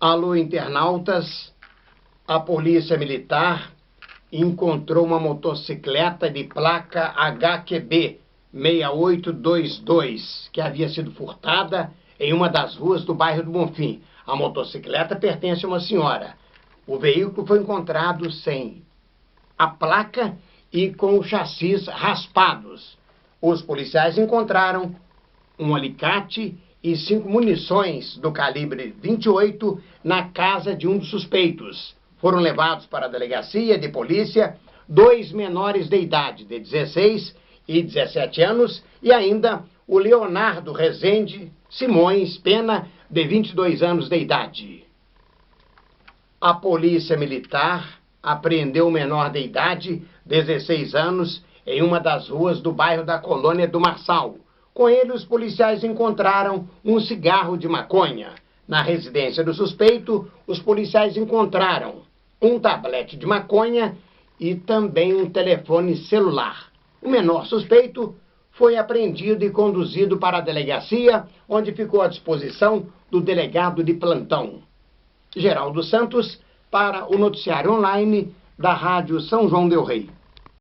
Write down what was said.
Alô, internautas, a Polícia Militar encontrou uma motocicleta de placa HQB 6822, que havia sido furtada em uma das ruas do bairro do Bonfim. A motocicleta pertence a uma senhora. O veículo foi encontrado sem a placa e com os chassis raspados. Os policiais encontraram um alicate e 5 munições do calibre 28 na casa de um dos suspeitos. Foram levados para a delegacia de polícia 2 menores de idade, de 16 e 17 anos, e ainda o Leonardo Rezende Simões Pena, de 22 anos de idade. A Polícia Militar apreendeu o menor de idade, 16 anos, em uma das ruas do bairro da Colônia do Marçal. Com ele, os policiais encontraram um cigarro de maconha. Na residência do suspeito, os policiais encontraram um tablete de maconha e também um telefone celular. O menor suspeito foi apreendido e conduzido para a delegacia, onde ficou à disposição do delegado de plantão. Geraldo Santos, para o noticiário online da Rádio São João del Rei.